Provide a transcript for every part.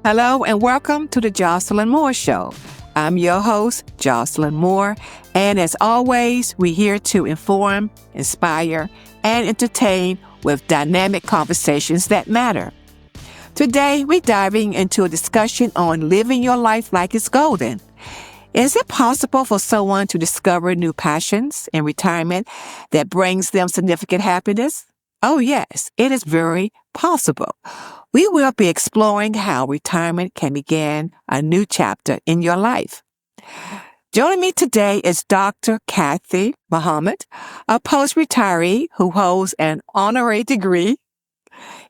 Hello and welcome to the Jocelyn Moore Show. I'm your host, Jocelyn Moore, and as always, we're here to inform, inspire, and entertain with dynamic conversations that matter. Today, we're diving into a discussion on living your life like it's golden. Is it possible for someone to discover new passions in retirement that brings them significant happiness? Oh yes, it is very possible. We will be exploring how retirement can begin a new chapter in your life. Joining me today is Dr. Kathi Muhammad, a post-retiree who holds an honorary degree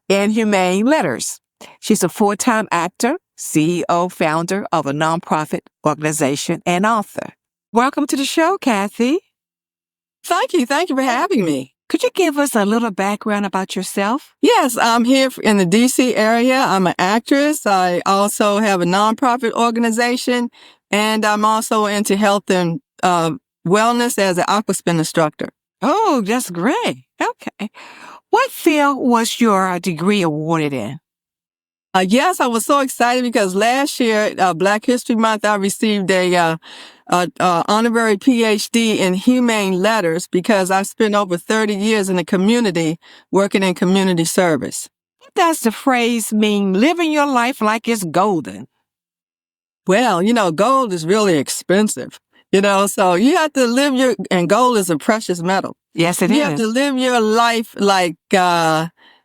in humane letters. She's a full-time actor, CEO, founder of a nonprofit organization, and author. Welcome to the show, Kathi. Thank you. Thank you for having me. Could you give us a little background about yourself? Yes, I'm here in the D.C. area. I'm an actress. I also have a nonprofit organization, and I'm also into health and wellness as an aquaspin instructor. Oh, that's great. Okay. What field was your degree awarded in? Yes, I was so excited because last year, Black History Month, I received a honorary PhD in humane letters because I've spent over 30 years in the community working in community service. What does the phrase mean, living your life like it's golden? Well, gold is really expensive, so you have to live and gold is a precious metal. Yes, it is. You have to live your life like,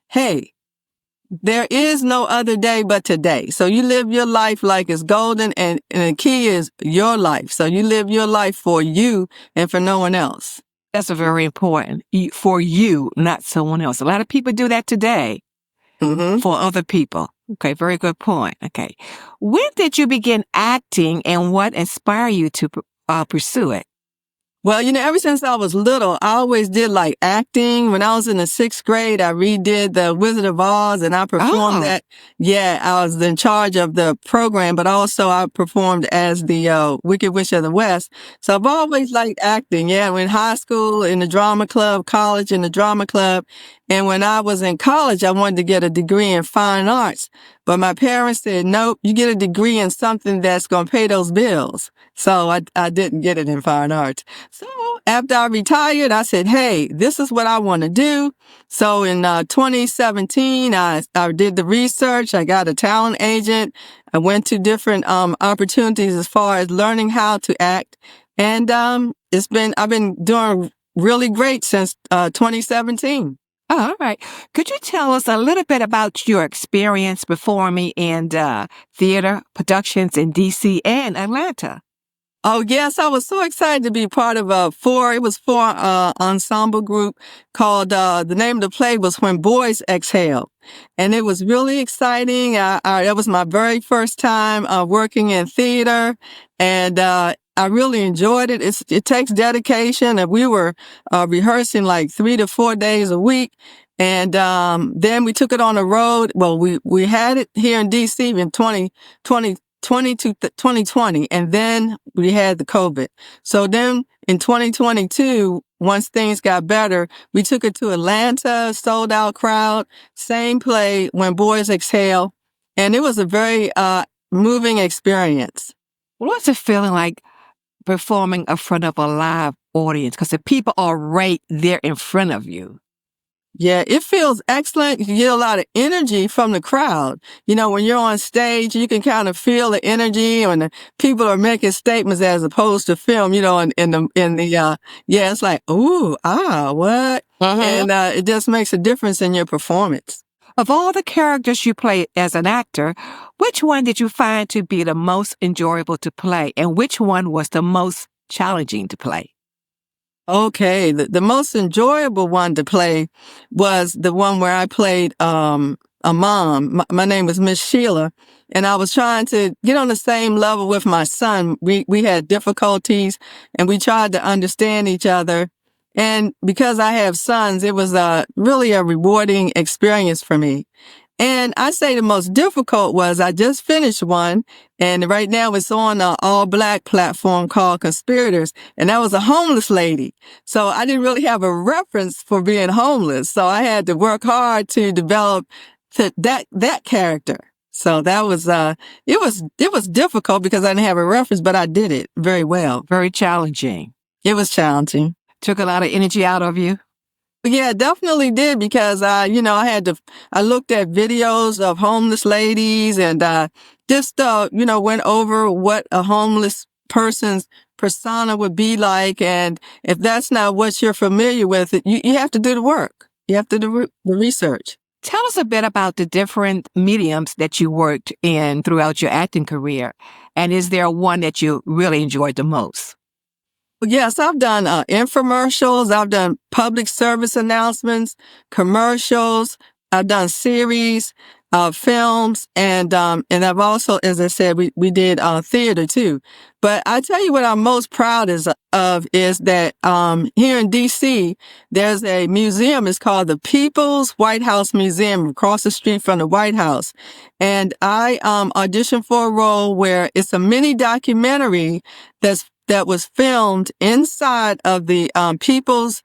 hey, there is no other day but today. So you live your life like it's golden, and the key is your life. So you live your life for you and for no one else. That's very important. For you, not someone else. A lot of people do that today for other people. Okay, very good point. Okay. When did you begin acting and what inspired you to pursue it? Well, ever since I was little, I always did like acting. When I was in the 6th grade, I redid The Wizard of Oz and I performed that. Yeah, I was in charge of the program, but also I performed as the Wicked Witch of the West. So I've always liked acting. Yeah, in high school, in the drama club, college, in the drama club. And when I was in college, I wanted to get a degree in fine arts. But my parents said, nope, you get a degree in something that's going to pay those bills. So I didn't get it in fine arts. So after I retired, I said, hey, this is what I want to do. So in 2017, I did the research. I got a talent agent. I went to different opportunities as far as learning how to act. And I've been doing really great since 2017. Oh, all right. Could you tell us a little bit about your experience performing in theater productions in D.C. and Atlanta? Oh, yes. I was so excited to be part of four ensemble group called, the name of the play was When Boys Exhale. And it was really exciting. That was my very first time working in theater. And I really enjoyed it. It takes dedication, and we were rehearsing like 3 to 4 days a week. And then we took it on the road. Well, we had it here in D.C. in 2020, and then we had the COVID. So then in 2022, once things got better, we took it to Atlanta, sold out crowd, same play, When Boys Exhale. And it was a very moving experience. What's it feeling like performing in front of a live audience? Because the people are right there in front of you. Yeah, it feels excellent. You get a lot of energy from the crowd. When you're on stage, you can kind of feel the energy when the people are making statements as opposed to film, it's like, ooh, what? And it just makes a difference in your performance. Of all the characters you play as an actor, which one did you find to be the most enjoyable to play, and which one was the most challenging to play? Okay, the most enjoyable one to play was the one where I played a mom. My name was Miss Sheila, and I was trying to get on the same level with my son. We had difficulties, and we tried to understand each other. And because I have sons, it was really a rewarding experience for me. And I say the most difficult was I just finished one, and right now it's on an all-black platform called Conspirators, and that was a homeless lady. So I didn't really have a reference for being homeless, so I had to work hard to develop that character. So that was, it was difficult because I didn't have a reference, but I did it very well. Very challenging. It was challenging. Took a lot of energy out of you. Yeah, definitely did because, I looked at videos of homeless ladies and, just, went over what a homeless person's persona would be like. And if that's not what you're familiar with, you have to do the work. You have to do the research. Tell us a bit about the different mediums that you worked in throughout your acting career. And is there one that you really enjoyed the most? Yes, I've done infomercials. I've done public service announcements, commercials. I've done series, films, and I've also, as I said, we did theater too. But I tell you what I'm most proud of is that here in D.C. there's a museum. It's called the People's White House Museum across the street from the White House, and I auditioned for a role where it's a mini documentary that was filmed inside of the People's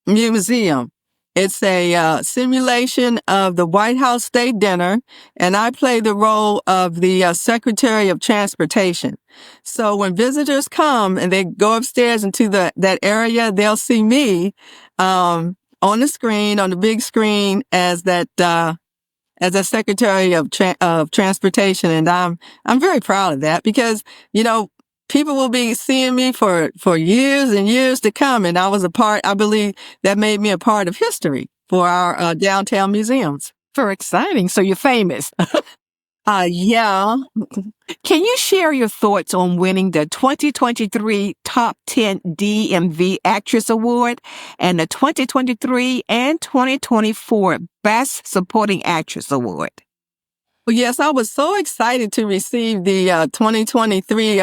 Museum. It's a simulation of the White House State Dinner, and I play the role of the Secretary of Transportation. So when visitors come and they go upstairs into that area, they'll see me on the screen, on the big screen, as a Secretary of Transportation, and I'm very proud of that because people will be seeing me for years and years to come. And I believe that made me a part of history for our downtown museums. Very exciting. So you're famous. Yeah. Can you share your thoughts on winning the 2023 Top 10 DMV Actress Award and the 2023 and 2024 Best Supporting Actress Award? Well, yes, I was so excited to receive the 2023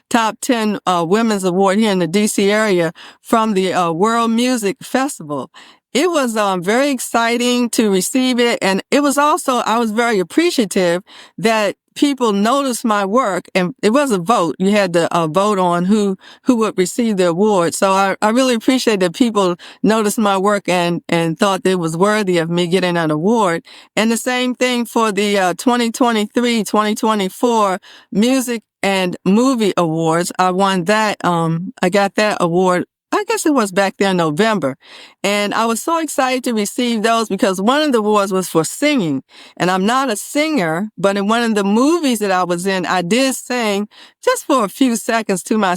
Top 10 Women's Award here in the D.C. area from the World Music Festival. It was very exciting to receive it, and it was also, I was very appreciative that people noticed my work, and it was a vote. You had to vote on who would receive the award. So I really appreciate that people noticed my work and thought it was worthy of me getting an award. And the same thing for the 2023-2024 Music and Movie Awards. I won that. I got that award. I guess it was back there in November. And I was so excited to receive those because one of the awards was for singing. And I'm not a singer, but in one of the movies that I was in, I did sing just for a few seconds to my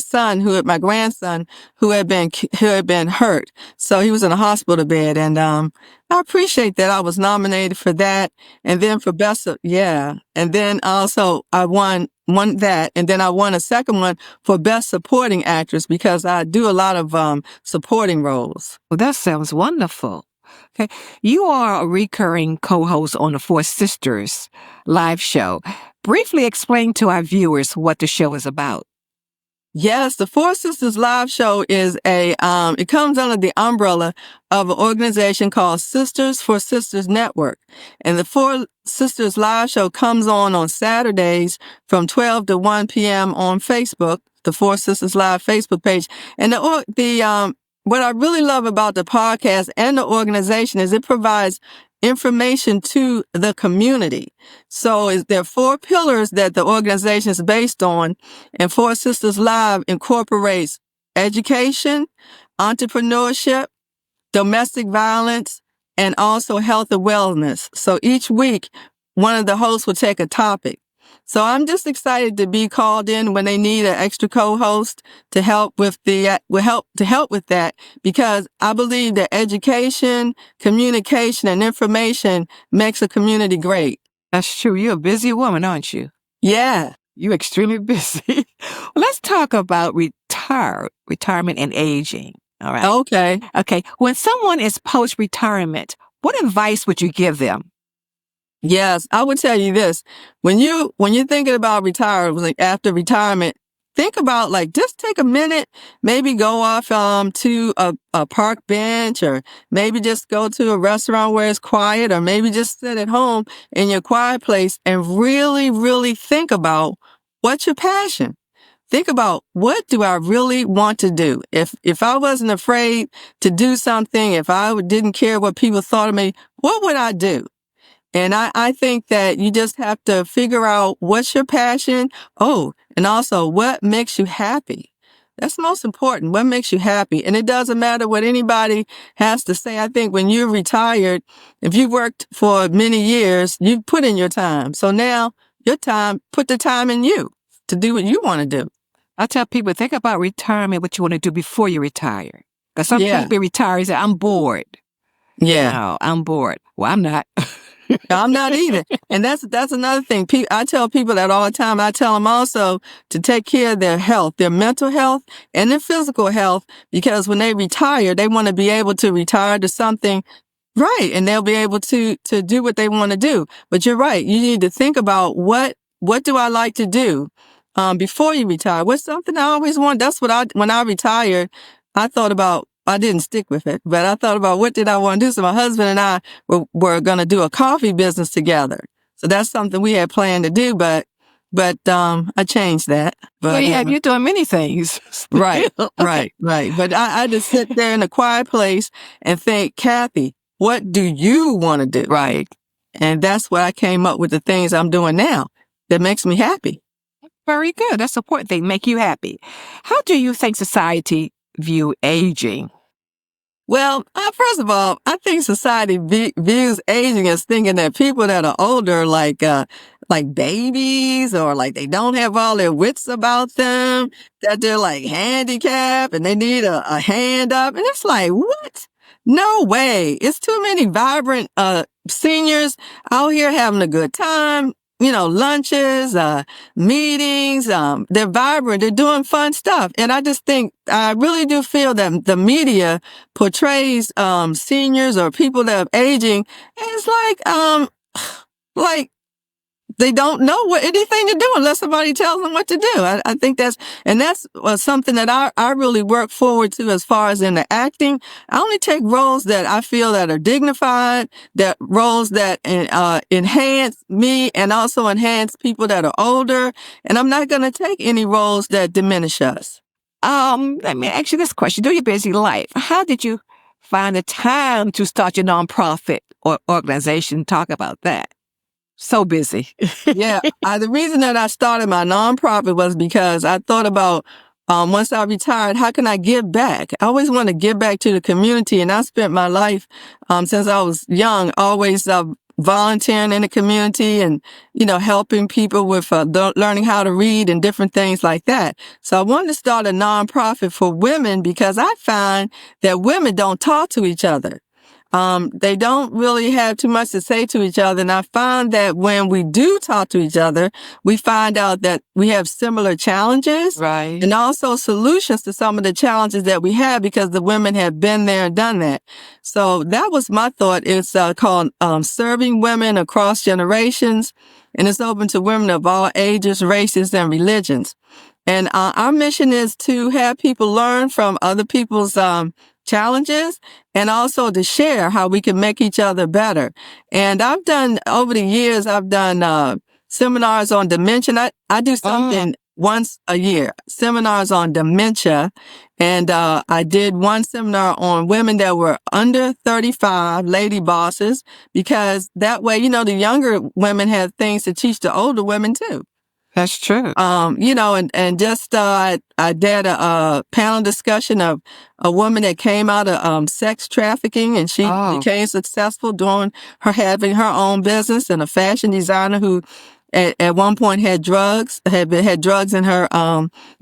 grandson, who had been hurt. So he was in a hospital bed. And, I appreciate that I was nominated for that. And then for And then also I won that. And then I won a second one for Best Supporting Actress because I do a lot of supporting roles. Well, that sounds wonderful. Okay. You are a recurring co-host on the Four Sisters live show. Briefly explain to our viewers what the show is about. Yes, the Four Sisters Live Show is it comes under the umbrella of an organization called Sisters for Sisters Network. And the Four Sisters Live Show comes on Saturdays from 12 to 1 p.m. on Facebook, the Four Sisters Live Facebook page. And what I really love about the podcast and the organization is it provides information to the community. So there are 4 pillars that the organization is based on, and Four Sisters Live incorporates education, entrepreneurship, domestic violence, and also health and wellness. So each week, one of the hosts will take a topic. So I'm just excited to be called in when they need an extra co-host to help with that because I believe that education, communication, and information makes a community great. That's true. You're a busy woman, aren't you? Yeah. You're extremely busy. Well, let's talk about retirement and aging. All right. Okay. When someone is post-retirement, what advice would you give them? Yes, I would tell you this. When you're thinking about after retirement, think about just take a minute, maybe go off to a park bench, or maybe just go to a restaurant where it's quiet, or maybe just sit at home in your quiet place and really, really think about what's your passion. Think about, what do I really want to do? If I wasn't afraid to do something, if I didn't care what people thought of me, what would I do? And I think that you just have to figure out what's your passion. Oh, and also what makes you happy. That's most important. What makes you happy? And it doesn't matter what anybody has to say. I think when you're retired, if you worked for many years, you put in your time. So now your time, put the time in you to do what you want to do. I tell people, think about retirement, what you want to do before you retire. Because some Yeah. people retire and say, I'm bored. Yeah. No, I'm bored. Well, I'm not. I'm not either. And that's another thing. I tell people that all the time. I tell them also to take care of their health, their mental health and their physical health, because when they retire, they want to be able to retire to something right. And they'll be able to do what they want to do. But you're right. You need to think about what do I like to do, before you retire? What's something I always want? That's what when I retired, I thought about, I didn't stick with it, but I thought about what did I want to do? So my husband and I were going to do a coffee business together. So that's something we had planned to do, but I changed that. But Well, yeah, you're doing many things. right, Okay. right. But I just sit there in a quiet place and think, Kathi, what do you want to do? Right. And that's where I came up with the things I'm doing now that makes me happy. Very good. That's the important thing, make you happy. How do you think society view aging? Well, first of all, I think society views aging as thinking that people that are older, like babies, or like they don't have all their wits about them, that they're like handicapped and they need a hand up. And it's like, what? No way. It's too many vibrant, seniors out here having a good time. Lunches, meetings, they're vibrant, they're doing fun stuff. And I just think, I really do feel that the media portrays, seniors or people that are aging as like they don't know anything to do unless somebody tells them what to do. I think that's something that I really work forward to as far as in the acting. I only take roles that I feel that are dignified, that roles that enhance me and also enhance people that are older. And I'm not going to take any roles that diminish us. Let me ask you this question. During your busy life, how did you find the time to start your nonprofit or organization? Talk about that. So busy. Yeah. The reason that I started my nonprofit was because I thought about, once I retired, how can I give back? I always want to give back to the community. And I spent my life, since I was young, always, volunteering in the community and, helping people with, learning how to read and different things like that. So I wanted to start a nonprofit for women because I find that women don't talk to each other. They don't really have too much to say to each other. And I find that when we do talk to each other, we find out that we have similar challenges. Right. And also solutions to some of the challenges that we have because the women have been there and done that. So that was my thought. It's called Serving Women Across Generations. And it's open to women of all ages, races, and religions. And our mission is to have people learn from other people's challenges and also to share how we can make each other better. And over the years, I've done seminars on dementia. I do something once a year, seminars on dementia. And I did one seminar on women that were under 35, lady bosses, because that way, the younger women have things to teach the older women too. That's true. And just, I did a panel discussion of a woman that came out of, sex trafficking, and she became successful having her own business, and a fashion designer who at one point had drugs in her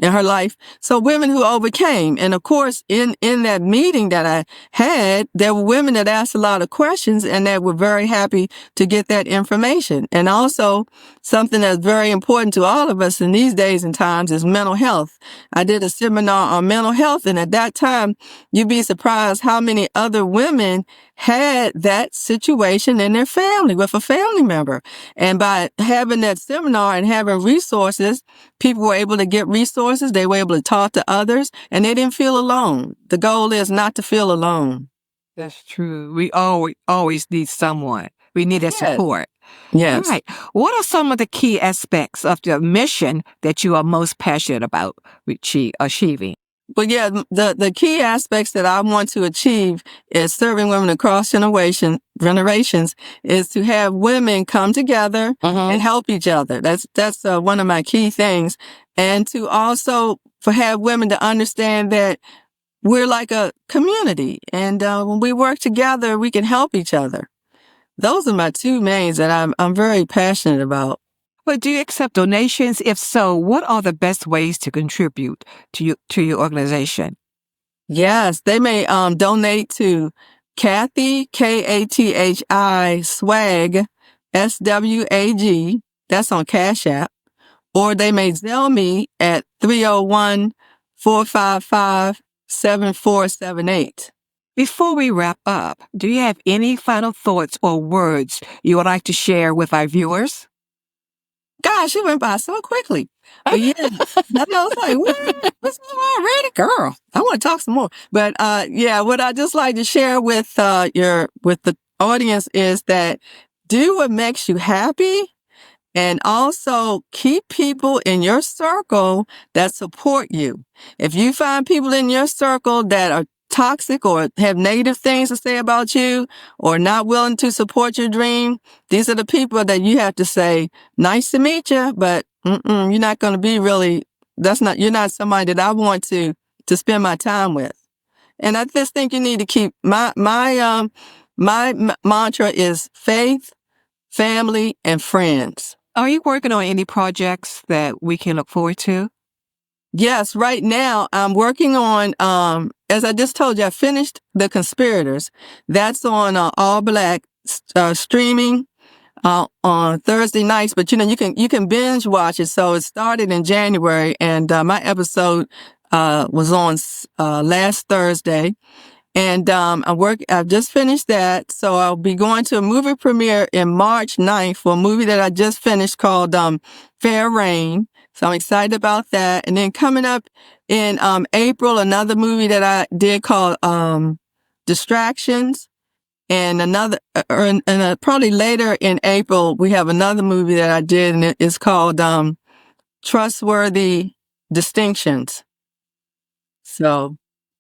life. So women who overcame. And of course, in that meeting that I had, there were women that asked a lot of questions and that were very happy to get that information. And also something that's very important to all of us in these days and times is mental health. I did a seminar on mental health, and at that time, you'd be surprised how many other women had that situation in their family with a family member. And by having that seminar and having resources, people were able to get resources. They were able to talk to others, and they didn't feel alone. The goal is not to feel alone. That's true. We always need someone. We need that support. Yes. All right. What are some of the key aspects of the mission that you are most passionate about achieving? But yeah, the key aspects that I want to achieve is serving women across generations is to have women come together and help each other. That's one of my key things. And to also have women to understand that we're like a community, and when we work together, we can help each other. Those are my two mains that I'm very passionate about. But do you accept donations? If so, what are the best ways to contribute to your organization? Yes, they may donate to Kathi, Kathi swag, SWAG. That's on Cash App. Or they may Zelle me at 301-455-7478. Before we wrap up, do you have any final thoughts or words you would like to share with our viewers? Gosh, it went by so quickly. But yeah, I was like, what's already, girl? I want to talk some more. But yeah, what I just like to share with the audience is that do what makes you happy, and also keep people in your circle that support you. If you find people in your circle that are toxic or have negative things to say about you or not willing to support your dream, these are the people that you have to say, nice to meet you, but you're not going to be really, you're not somebody that I want to spend my time with. And I just think you need to keep my mantra is faith, family, and friends. Are you working on any projects that we can look forward to? Yes, right now I'm working on, as I just told you, I finished The Conspirators. That's on All Black streaming on Thursday nights, but you can binge watch it. So it started in January, and my episode was on last Thursday. And I've just finished that. So I'll be going to a movie premiere in March 9th for a movie that I just finished called Fair Rain. So I'm excited about that. And then coming up in April, another movie that I did called Distractions. And probably later in April, we have another movie that I did, and it's called Trustworthy Distinctions. So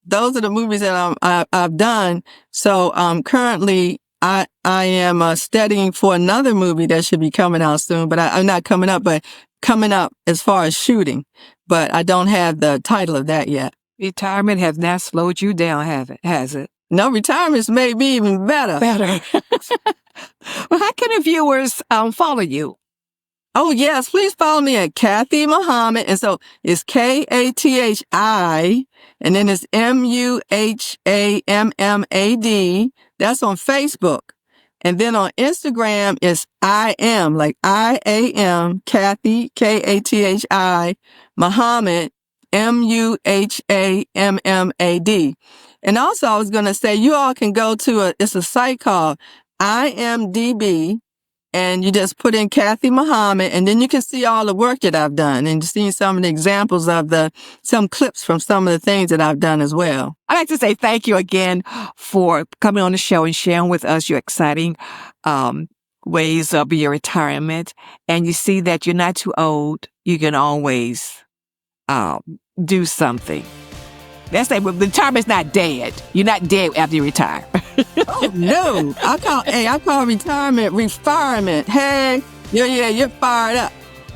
those are the movies that I've done. So currently I am studying for another movie that should be coming out soon, but I'm not coming up, but coming up as far as shooting. But I don't have the title of that yet. Retirement has not slowed you down, has it? No, retirement's made me even better. Well, how can the viewers follow you? Oh, yes. Please follow me at Kathi Muhammad. And so it's Kathi, and then it's Muhammad. That's on Facebook. And then on Instagram is IAM, Kathi, Kathi, Muhammad, Muhammad. And also I was going to say, you all can go to it's a site called IMDb. And you just put in Kathi Muhammad, and then you can see all the work that I've done and see some of the examples of some clips from some of the things that I've done as well. I'd like to say thank you again for coming on the show and sharing with us your exciting ways of your retirement. And you see that you're not too old. You can always do something. That's like retirement's not dead. You're not dead after you retire. Oh no! I call retirement refirement. Hey, you're fired up.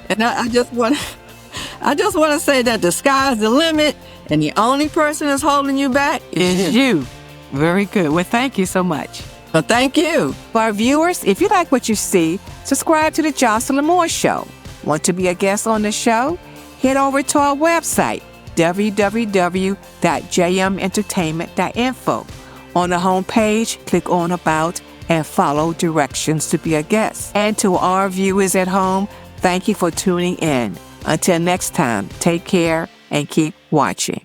And I just want to say that the sky's the limit, and the only person that's holding you back is you. Very good. Well, thank you so much. Well, thank you. For our viewers, if you like what you see, subscribe to the Jocelyn Moore Show. Want to be a guest on the show? Head over to our website, www.jmentertainment.info. On the homepage, click on About and follow directions to be a guest. And to our viewers at home, thank you for tuning in. Until next time, take care and keep watching.